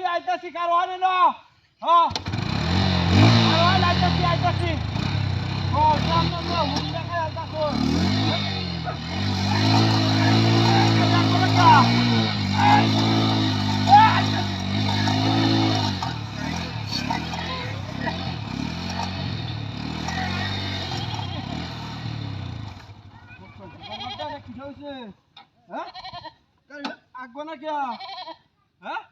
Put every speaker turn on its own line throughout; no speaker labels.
আইতাছি কারো আনে না হ্যাঁ কারো আইতাছি ও সামনে না হুন দেখা আইতাছো হ্যাঁ আগবো না কে হ্যাঁ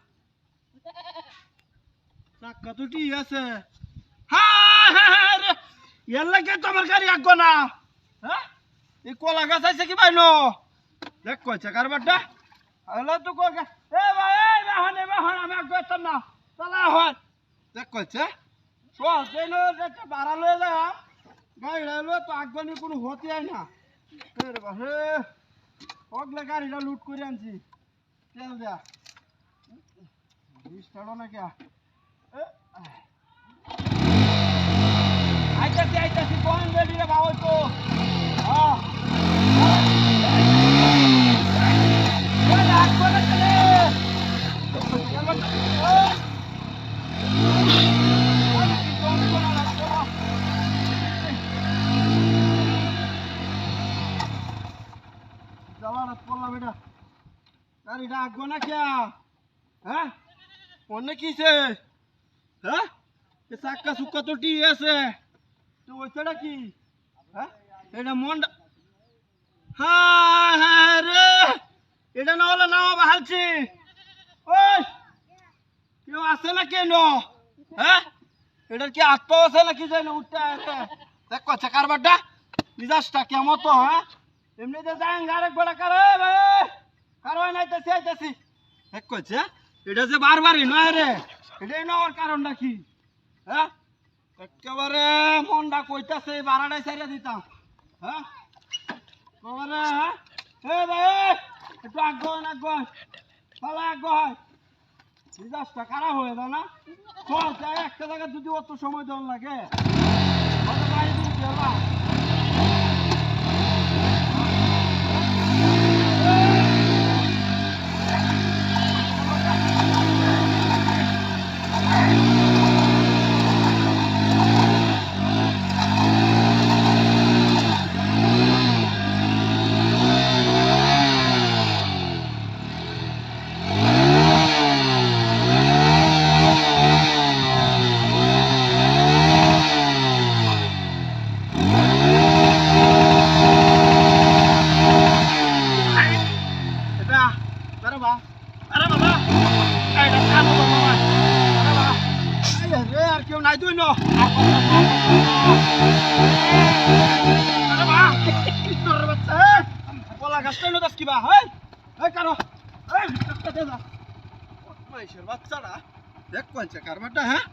চাক্কা তো ঠিক আছে হ্যাঁ হ্যাঁ রে এর লাগে তো আমার গাড়ি আগবো না হ্যাঁ এই কলা গাছ আছে কি বাইনো দেখ কইছে কারবারটা হলো তো কো এ ভাই এই বাহন আমি আগবো না চলা হন দেখ কইছে চল যেন যেটা ভাড়া লয়ে যা গাড়ি লো তো আগবানি কোনো হতে হয় না রে বাহে ওগলে গাড়িটা লুট করে আনছি তেল দেয়া স্টার্ট না কে আইতাছি কোন রেডি রে বাবা তো হ্যাঁ গাড়িটা আগবো না কে হ্যাঁ অনেক কিছে হ্যাঁ চাক্কা চুক্কা তো টি আছে তো ওইটা কি হ্যাঁ এটা মনটা হ্যাঁ হ্যাঁ রে এটা না হলে নাও বাহালছি ওই কেউ আছে না কেন হ্যাঁ এটার কি আত্মা আছে নাকি যাই না উঠতে আছে দেখ কচ্ছে কারবারটা মিজাজটা কেমন তো হ্যাঁ এমনিতে যাই আরেক বেলা কার ভাই কারো নাইতেছি আইতেছি দেখ কচ্ছে এটা যে বারবারই নয় রে এটাই নেওয়ার কারণটা কি হ্যাঁ একেবারে মনটা কইতাছে বারাটাই সাইরা দিতাম হ্যাঁ একেবারে হ্যাঁ ভাই একটু আগ্রহ তাহলে আগ্রহ হয় মিজাজটা খারাপ হয়ে যায় না চল যাই একটা জায়গায় যদি অত সময় দেওয়ার লাগে বাড়ি দিতে হবে আর কেউ নাই তুই কলা গাছটা দাস কিবা হয় কারো বাচ্চারা দেখ কইছে কারবারটা হ্যাঁ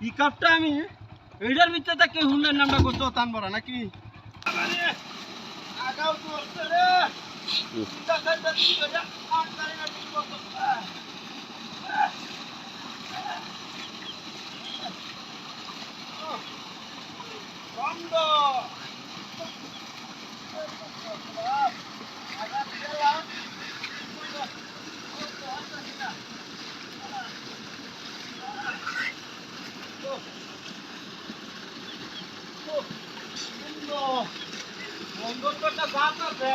ই কাপটা আমি এইটার ভিতরে তা কেউ হুন্ডার নামটা করতে টান বড় নাকি আগাও তো রে বন্ধুত্বটা জাত আছে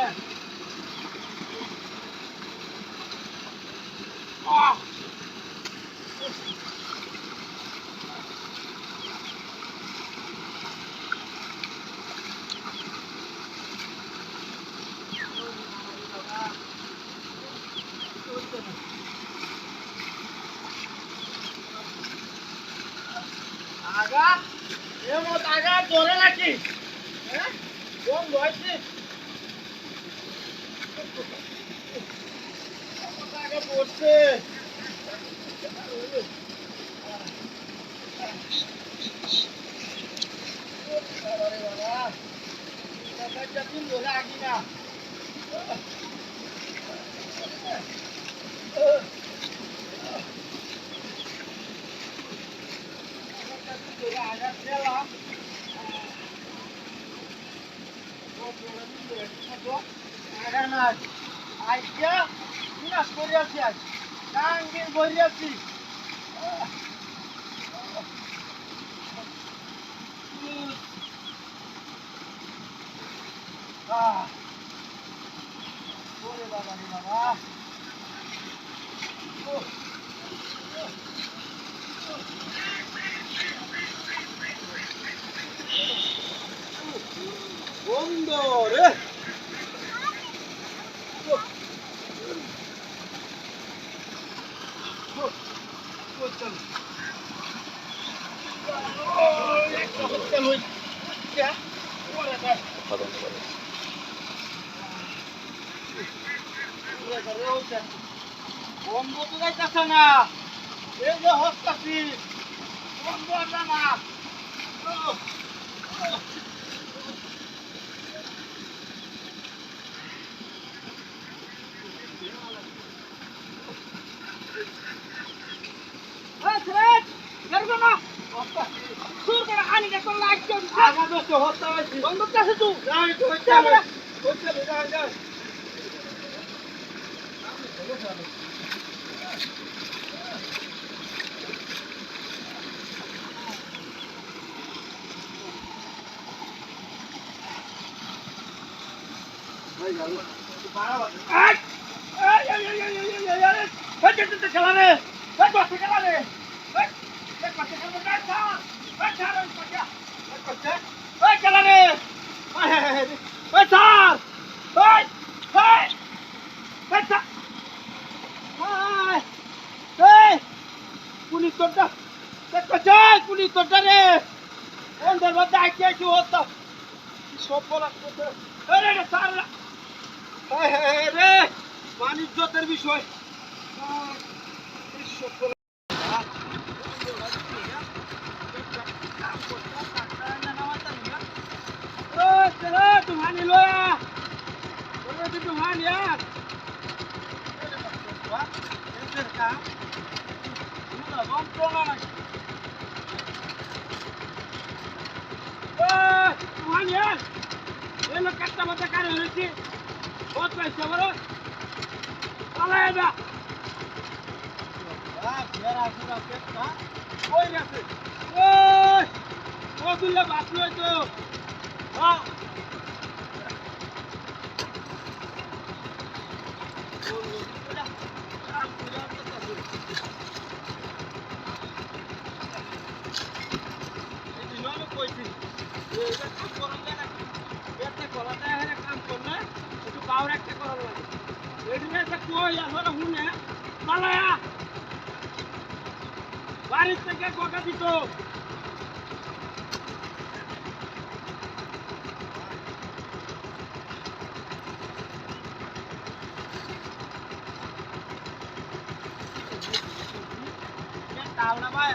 আগা এমত আগা ধরে নাকি হ্যাঁ কোন বয়সে আগা পড়ছে আগি না আইডিয়া বিনাশ করিয়াছি আজ গাঙ্গের বইয়াছি ওরে বাবা রে বাবা, বন্ধ রে। বন্ধ তো যাইতেছে না, এই যে হস্তাছি বন্ধ না না। পুলিশ তোরটা পুলিশ তোরটা রে ওদের মধ্যে আইকে কি হতো সব বলা রে স্যার রে বাণিজ্যতের বিষয় तुम्हारी लोया तुम्हारी यार तुम्हारी यार ये लोग कट्टा बता कर रहे थे बहुत पैसे बरो चला है ना मेरा पूरा पेट का कोई नहीं ओए वो दुल्ला बात लो तो हाँ बारिश থেকে কোকা দিত আলদা ভাই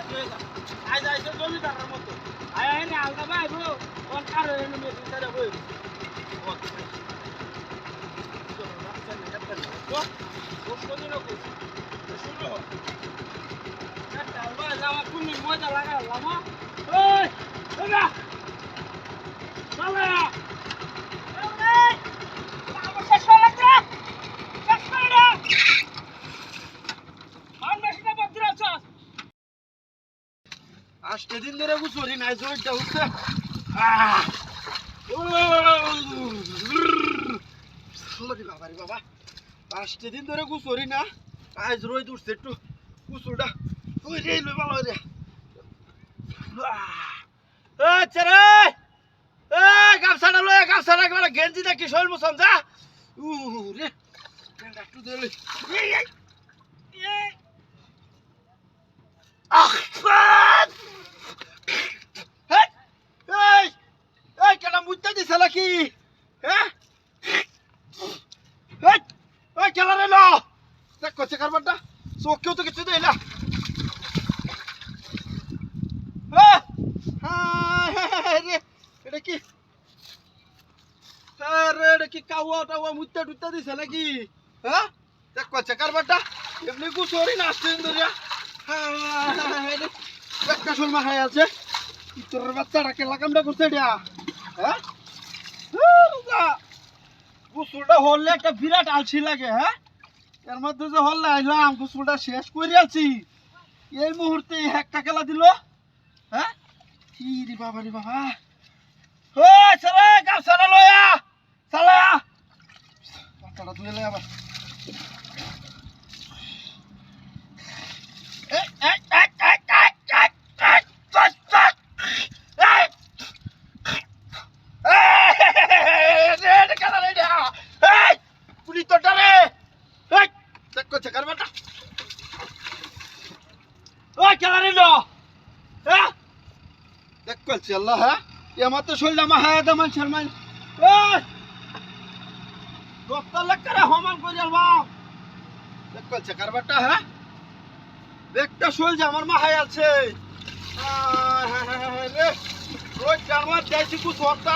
আই যাইছে জমিদারের মতো আয় আয় না আলদা ভাই ব্রো কোন কার এনে মেশিন ধরে বই মজা লাগা লামা ওই ওগা চলে আজকে দিন ধরে গুছরি নাই জোরটা উঠছে বাবা রে বাবা আজকে দিন ধরে গুছরি না আজ রোদ উঠছে একটু গুছলটা ওই রে লই ভালো রে আচ্ছা রে গামছাটা লয় গামছাটা একবার গেঞ্জি দেখি শৈল মুসন যা রে একটু দে লই কেন মুইতে দিছে নাকি হ্যাঁ ওই খেলা রে লো দেখ করছে কারবারটা চোখেও তো কিছু দেয় না এটা কি এটা কি কাওয়া টাওয়া মুইতে টুইতে দিছে নাকি হ্যাঁ দেখ করছে কারবারটা এমনি গুছরি না আসছে ধরিয়া একটা শোলমা খাই আছে তোর বাচ্চাটাকে লাগামটা করছে এটা হ্যাঁ গুসুলটা হলে একটা বিরাট আলসি লাগে হ্যাঁ এর মধ্যে যে হলে আইলাম গুসুলটা শেষ করে আছি এই মুহূর্তে একটা খেলা দিল হ্যাঁ কি রে বাবা ও চলে গাছ ছাড়া লয়া চলে বাচ্চাটা তুলে লয় আবার আল্লাহ হ্যাঁ এমার তো শরীর আমার হায়া দামান শর্মান ডক্টর লেখারে হমান করে আলবাম দেখ করছে কারবারটা হ্যাঁ একটা শরীর আমার মা হায় আছে রে রোজ জানবার যাইছি কুছ হতা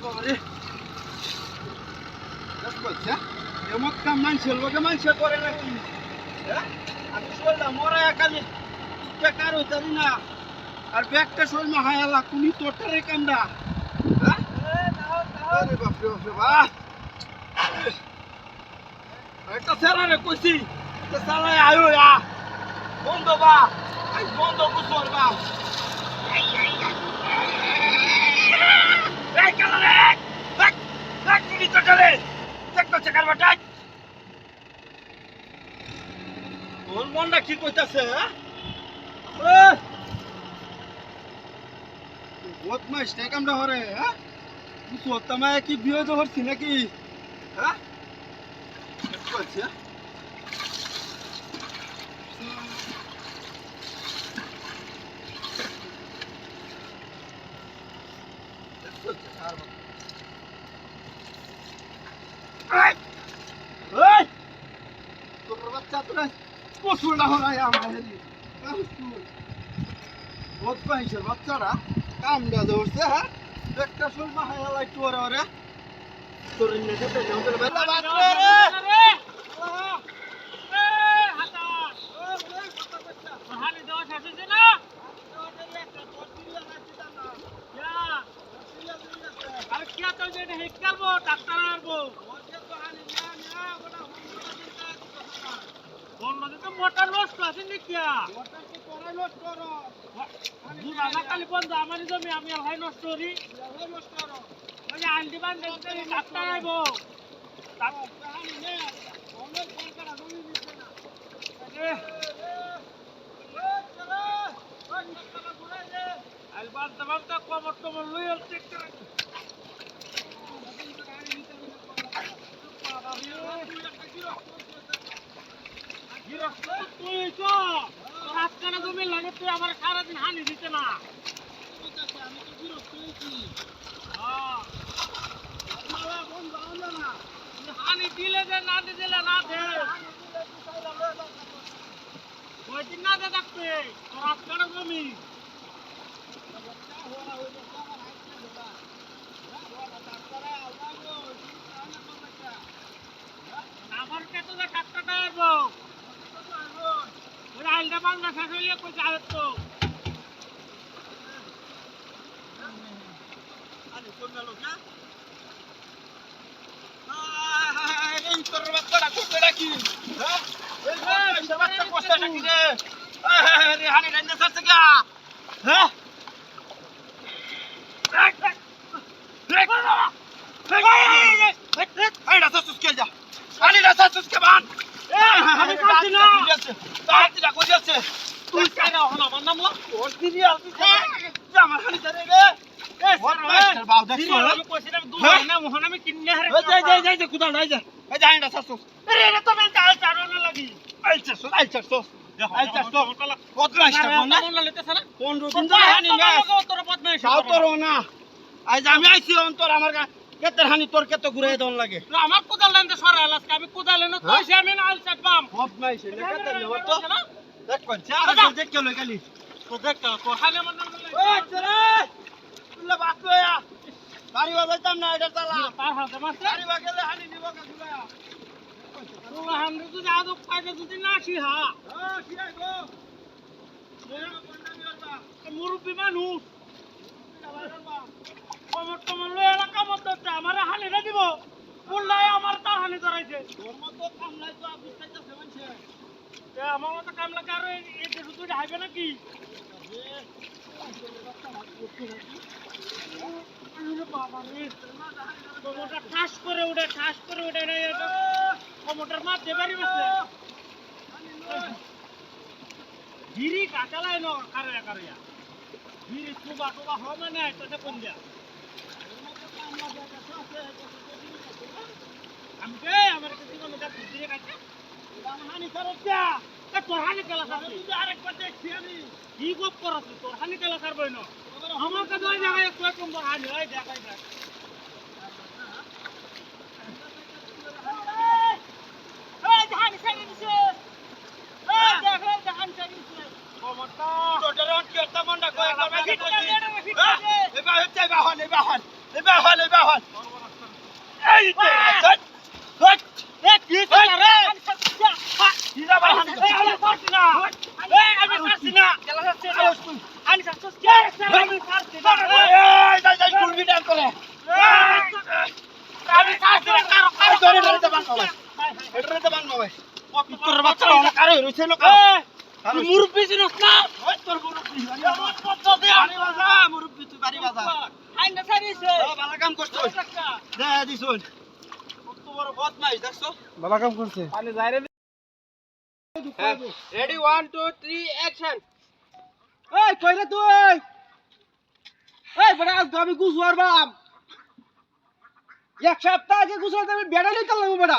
বাবা রে দেখ করছে এমত কাম মানছে লোকে মানছে করে নাকি হ্যাঁ আমি শরীর মরা একালি বেকার হইতারি না আর ব্যাগটা শোল মা হায়ালা তুমি তোটারে কামডা হ্যাঁ আরে বাপ রে বাপ এটা সেরা রে কইছি তো সালা আয়ো ইয়া বন্ধ বা আই বন্ধ কুসর বা এই কালা রে দেখ দেখ তুমি তোটারে দেখ তো চেকার বাটা কোন মনটা কি কইতাছে হ্যাঁ বদমাইশ টাকামটা হরে হ্যাঁ কিছু হতামায় কি বিয়ে তো হচ্ছি নাকি হ্যাঁ আচ্ছা তোর বাচ্চা তোরা কসুলটা হরাই আমার বদমাইশের বাচ্চারা কামড়া ধরছে হ্যাঁ একটা সুলমা হায়ালা একটু ওরে ওরে তোর নেতে তো জঙ্গল বেলা বাচ্চা রে হাতা হানি দেওয়া শেষ না আর কি তো যে হেক করব ডাক্তার আনবো ওকে তো হানি না বড় বন্ধ তো মোটর নষ্ট আছে নাকি মোটর কি করে নষ্ট করো দুবালা খালি বন্ধ আমার জমি আমি ভাই নষ্ট করি নষ্ট করো ওই আন্টি বান্ধে ডাক্তার আইবো ডাক্তার হানি নে অনেক দরকার জমি দিতে না ওই ডাক্তার ঘুরে দে আলবান তমাম তো কমর টমর লইল চেক করে তুই তো রাস্তাটা জমি লাগে তুই আমার সারাদিন হানি দিতে না আমি তো বিরক্ত হয়েছি হানি দিলে যে না দিলে না দে ওই দিন না দে থাকবে রাস্তাটা জমি আমার কেতো যে ডাক্তারটা আসবো আইলটা বাংলা শেষ হইলে কই যাবে তো আরে কোন লোক না এই তোর বাচ্চাটা কোথায় রাখি হ্যাঁ এই বাচ্চা কোথায় রাখি রে আরে হানি রান্না করতে গা হ্যাঁ এই রাস্তা সুস্কে যা আনি রাস্তা সুস্কে বান আমি কাটছি না তাড়াতাড়ি কই যাচ্ছে তুই কারা হলো আমার নাম ওর দিদি আর তুই আমার হানি ধরে রে এই মাস্টার বাউ দেখছো আমি কইছিলাম দুই না মোহন আমি কিন্নে হারে যাই কুদা নাই যা এই যাই না সাসু আরে রে তো মেন চাল চারো না লাগি আইছে সস বদমাইশ না মন লইতেছ না 15 দিন ধরে হানি না তোর বদমাইশ যাও তোর না আজ আমি আইছি অন্তর আমার কেতের হানি তোর কেতে ঘুরাই দন লাগে না আমার কোদাল লাইনতে সরাল আজকে আমি কোদাল এনে কইছি আমি না আল চাটবাম বদমাইশ না কেতে নেব তো দেখ কোন চার দেখ কে লই গেলি তো দেখ তো হানি মন ওই চলে তুই বাত লয়া গাড়ি বাজাইতাম না এটা চালা পার হাতে মারছে গাড়ি বাগেলে হানি নিব কা দুলা তোলা হামরে তো যাদব পাইতে যদি না আসি হ্যাঁ কি আইবো মুরব্বী মানুষ কমর টমর লই এলাকা মতো আমার হানি না দিব বললাই আমার তার হানি ধরাইছে তোর মতো কামলাই তো আপনি চাইতেছে মানছে আমার মতো কামলা কার
দেখাইবে নাকি কোমরটা ঠাস করে উঠে কোমরটার মাঝে বাড়ি বসে গিরি কাটালাই ন কারে কারিয়া গিরি টুবা হয় মানে তোটা কোন দিয়া আমি কে আমার কাছে কোনো দাঁত দিয়ে কাটে হানি করত যা তোর হানি কেলা সার তুই আরেকবার দেখছি আমি কি গপ করছ তোর হানি কেলা সার বইন আমার কাছে ওই জায়গায় কয় কম হানি ওই দেখাই দেখ এই হানি সারি দিছে এই দেখ এই হানি সারি দিছে কমটা তোর রন কি একটা মন্ডা কয় করবে কি এবা হচ্ছে এবা হল এই হট এ কি করে দিদা ভাই আমি পারছি না আমি পারছি না কেলা যাচ্ছে আমি সাকসেস কে আমি পারছি না এই যাই গুলবি ডান করে আমি পারছি না কারো ধরে বানবো এটা বানবো ভাই তোর বাচ্চা অনেক কারে রইছে লোক তুই মুরব্বি চিনস না ওই তোর মুরব্বি আমার পদ্মা দে আরে বাজা মুরব্বি তুই বাড়ি বাজা আইনা ছাড়িছে ভালো কাম করছস দে দিছুন কত বড় বদমাইশ দেখছো
ভালো কাম করছে
পানি যাইরে রেডি 1 2 3 অ্যাকশন
এই কইরে তুই এই বড় আজ আমি গুছওয়ার বাম এক সপ্তাহ আগে গুছওয়াতে আমি বেড়া নিতে লাগবো বড়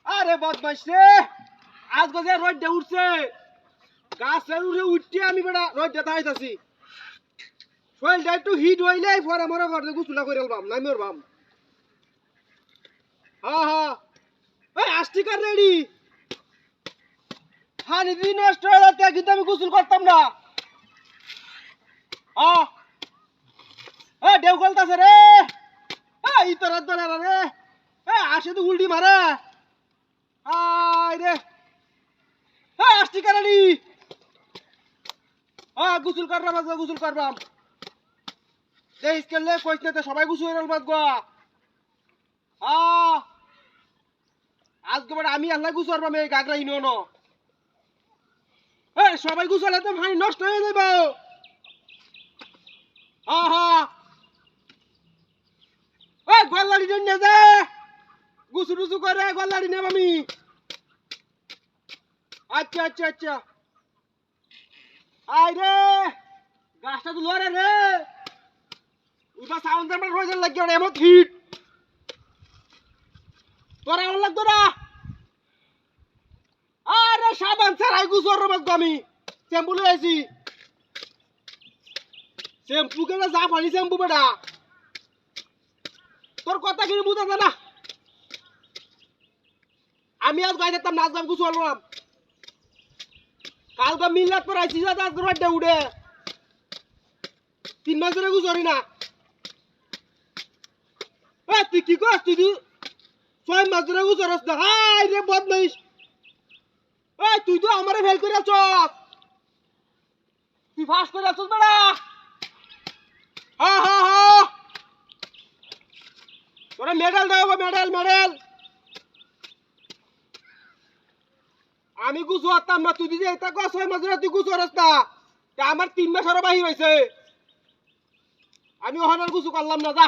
আরে বদমাইশ রে আজ গজে রোদ উঠছে গাছের উঠে উঠতে আমি বড় রোদ দাইতাছি শরীরটা একটু হিট হইলে পরে মরে ঘরে গুছলা করে আলবাম নাই মরবাম হ্যাঁ এই আস্তিকার রেডি হানি দিন নষ্ট হয়ে যাচ্ছে কিন্তু আমি গোসল করতাম না দেউ গলতাছে রে ইতরাত দলে রে আসে তো উল্টি মারে আয় রে আস্তিকার রেডি গোসল করবাম দেখ কেলে কইছ না সবাই গোসল হয়ে গেল গো আজকে আমি আল্লাহ গুছর পাম এই গাগরা ইনো ন এই সবাই গুছলে তো ভাই নষ্ট হয়ে যাবে এই গল্লাড়ি নিয়ে যা গুছু করে গল্লাড়ি নেব আমি আচ্ছা আই রে গাছটা তো লড়ে রে উবা সাউন্ড আমরা রোজ লাগিয়ে এমন হিট তোরা আমার লাগতো না আরে সাবান ছাড়াই গুছর রবাস আমি শ্যাম্পু লই আইছি শ্যাম্পু কেন যা পানি শ্যাম্পু বেটা তোর কথা কি বুঝাছে না আমি আজ গাই যেতাম নাচ গান গুছর রবাম কালকে মিল্লাত পর আইছি যা আজ রোডে উড়ে 3 মাস ধরে গুছরি না তুই কি করছ তুই 6 মাস ধরে গুছরস না হাই রে বদমাইশ তুই তো আমারে ফেল করে আছস তুই ফাঁস করে আছস বেড়া তোরা মেডেল দাও মেডেল আমি গুছু আতাম না তুই দিদি এটা কস 6 মাস ধরে তুই গুছরস না আমার 3 মাস আরো বাহির হইছে আমি ওখানে গুছু করলাম না যা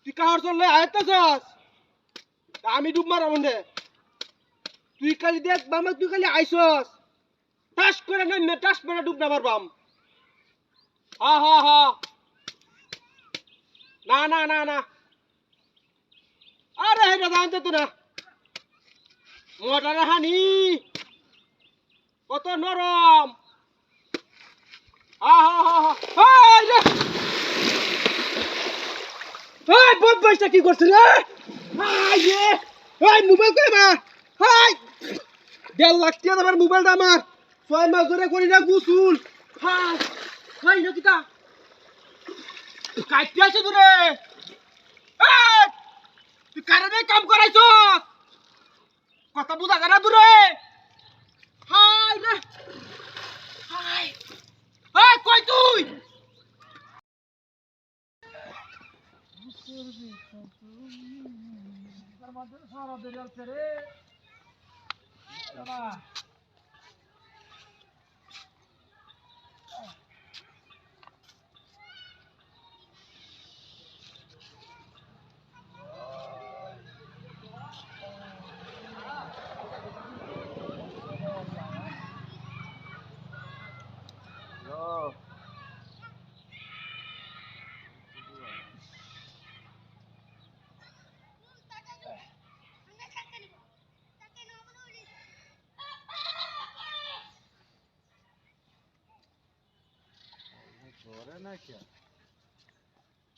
তুই কাহর চললে আয়তাছস আমি ডুব মারা মনে তুই খালি দেখ বামা তুই খালি আইসস টাস করে না টাস করে ডুব না মারবাম না আরে হেটা জানতে তো না মোটারে হানি কত নরম বদমাইশটা কি করছিস রে মোবাইল কই মা 1.5 লাখ টাকা আমার মোবাইলটা আমার 6 মাস ধরে করি না গুসুল নকিতা কাটতে আছে তোরে তুই কারণে কাম করাইছ কথা বুঝা জানা দূরে কই তুই
সারা দেরি হচ্ছে রে বাবা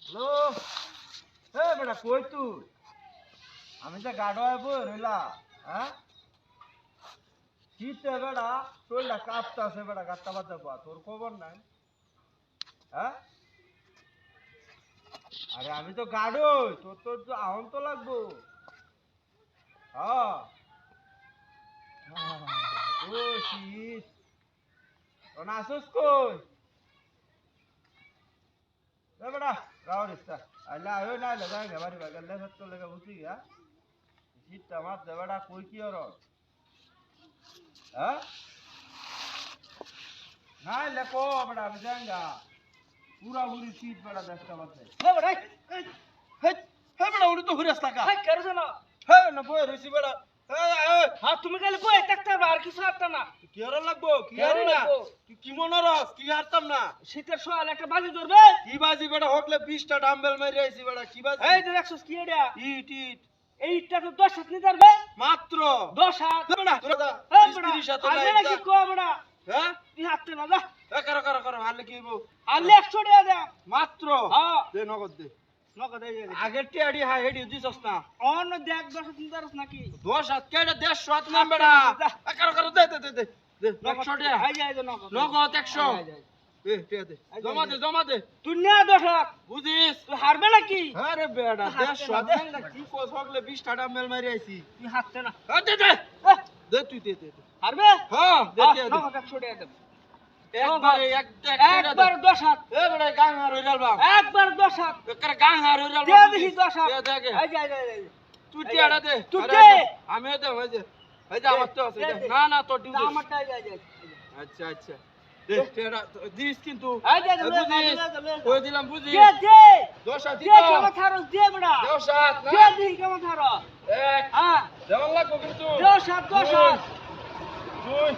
হ্যালো এ বেটা কই তুই আমি তো গাড়ো আইবো রইলা হ্যাঁ শীতে বেটা শরীরটা কাঁপতাছে বেটা গাঁটটা বাজা পা তোর খবর নাই হ্যাঁ আরে আমি তো গাড়োই তোর তোর তো আহন তো লাগবো হ্যাঁ ও শীত তোর আসুস কই এ বেটা রাও রিস্তা আইলা আয়ো না আইলা যাই বাড়ি বাগালে সত্য লেগে বুঝি গা শীতটা মার দে বেটা কই কি আর হ্যাঁ না লেখো বেটা আমি যাঙ্গা পুরা পুরি শীত বেটা দেখতে পাচ্ছে
হে বড়াই
হে হে বেটা উড়ি তো হুরাস টাকা
হে কেরো না
হে না বই রইছি বেটা
হ্যাঁ তুমি গেলে বই একটা আর কিছু একটা না
কি আর লাগবো কি আর না কি মনে রস কি হারতাম না
শীতের সোয়াল একটা বাজি ধরবে
কি বাজি বেটা হকলে 20টা ডাম্বেল মারি আইছি বেটা কি বাজি
এই যে দেখছস কি এটা
ইট ইট
এইটা তো 10 হাত নিতে পারবে
মাত্র
10 হাত
বেটা তোরা
এই বড়া
30 সাথে
আগে
নাই
কি কম বড়া
হ্যাঁ
তুই হাততে না যা
করো করো করো হারলে কি হইবো
আলে 100 টাকা দে
মাত্র
হ্যাঁ
দে নগদ দে
নগদ এই যে
আগের টিয়াডি হাই হেডি দিছস না
অন্য দেখ 10 হাত নিতে পারছ নাকি
10 হাত কেডা 150 হাত না বেটা করো করো দে দে দে দে 100 টাকা
এই যে এই যে নগদ
নগদ 100 এ টিয়া দে জমা দে
তুই না 10 হাত
বুঝিস
তুই হারবে নাকি
আরে বেটা 150 হাত না কি কোস হকলে 20টা ডাম্বেল মারি আইছি
তুই হাততে না
দে দে দে তুই দে দে
হারবে
হ্যাঁ দে টিয়া দে
নগদ 100 টাকা দে
একবারে
একবার 10 হাত
এ বেটা গাং আর হইরাল বা
একবার 10 হাত
বেকার গাং আর হইরাল
দে দেখি 10 হাত
দে দে
এই যে এই যে
তুই টিয়াটা দে
তুই
আরে
দে।
দে। আমিও দে এই যে আমার তো আছে দে। না না তোর ডিউটি
আমারটা এই যে
আচ্ছা আচ্ছা দে টিয়াটা দিস কিন্তু
এই যে
কই দিলাম বুঝি
দে দে
10 হাত
দে
দিতো
কেমন থারো দে বড়া
10 হাত না
দে দেখি কেমন থারো
এক
হ্যাঁ
দেওয়াল লাগবো কিন্তু
10 হাত 10 হাত
দুই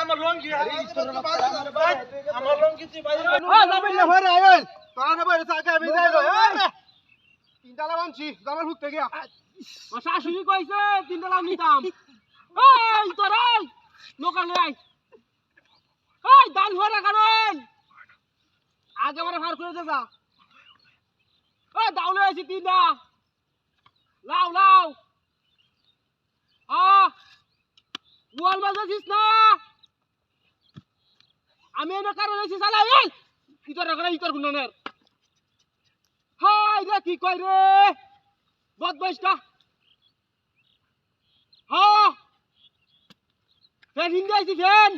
আমার লঙ্গি
শাশুড়ি কইছে 3 লাখ নিতাম এই তোর এই লোকাল আই এই দান হরে কারণ আগে আমারে ফার করে দে যা এই দাউলে আইছি 3টা লাও লাও ওয়াল বাজাছিস না আমি এনে কারণ আইছি সালা এই ইতর গুণনের হাই রে কি কই রে বদমাইশটা ফ্যান হিন্দে আইছি ফ্যান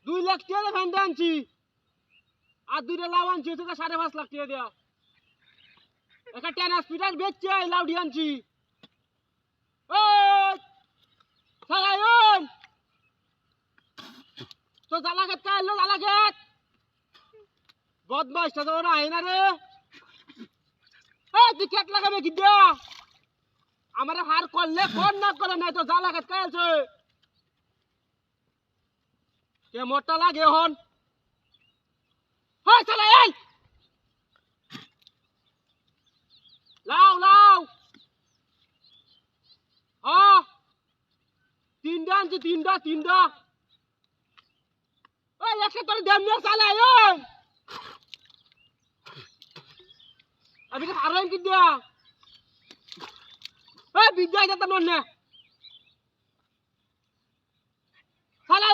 2 লাখ টাকা ফ্যান আনছি আর 2টা লাউ আনছি তো 5.5 লাখ টাকা দেয়া একটা 10 হসপিটাল বেচছে লাউডি আনছি ওই সালায়ন তো জালাগত কাইলো জালাগত বদমাইশটা তো না আইনা রে এই তুই কেট লাগাবে কি দিয়া আমারে হার করলে কোন না করে নাই তো জালাগত কাইলছে কে মোটা লাগে হন হয় চলে এই লাও লাও 3টা আনছি 3টা ওই একটা তোর দেমনে চালে এই আমি কি হারাইন কি দিয়া এই বিদ্যা এটা তো মনে শালা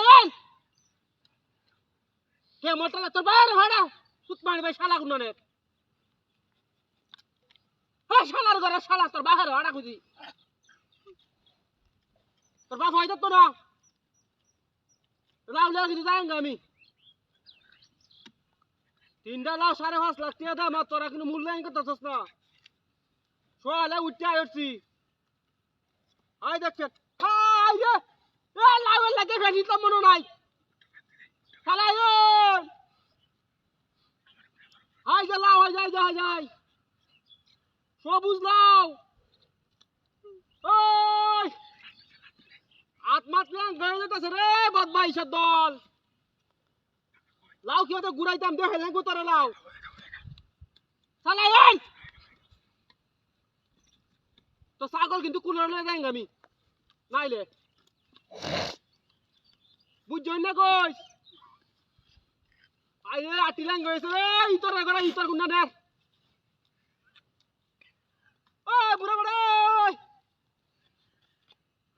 কে মোটলা তোর বাইরে ভাড়া সুত মারি ভাই শালা গুননে হ্যাঁ শালার ঘরে শালা তোর বাইরে ভাড়া খুঁজি তোর বাপ হয়তো তো না লাউ লাউ কিছু যাই আমি 3টা লাউ 5.5 লাখ টাকা দাম তোরা কিন্তু মূল্যায়ন করতেছস না সোয়ালে উঠতে আসছি আই দেখছেন আই রে এ লাউ লাগে ফেলি তো মনে নাই শালা আই যা লাউ যাই সবুজ লাউ ওই আত্মাত ল্যাং গয়ে যেতেছে রে বদমাইশের দল লাউ কি হতে গুড়াইতাম দেখে লেঙ্গু তোরে লাউ শালা এই তো ছাগল কিন্তু কুলোর লয়ে যাই আমি নাইলে বুঝছই না কইস আইরে আটি ল্যাং গয়েছে রে ইতর গুন্না দে ওই বুড়া বড়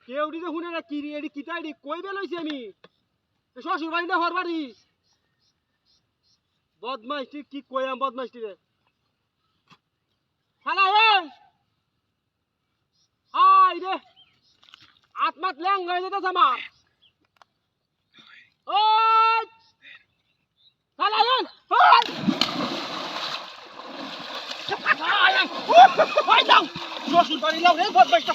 কেউডি যে হুনে না কি রে এডি কিতাইডি কই বেলইছি আমি শ্বশুর বাড়ি না হর বাড়ি বদমাইশটি কি কইয়াম বদমাইশটি রে শালা এই আই রে আত্মাত ল্যাং হয়ে যেতেছে আমার ওই শালা এই ওই যাও শ্বশুর বাড়ি লাও রে বদমাইশটা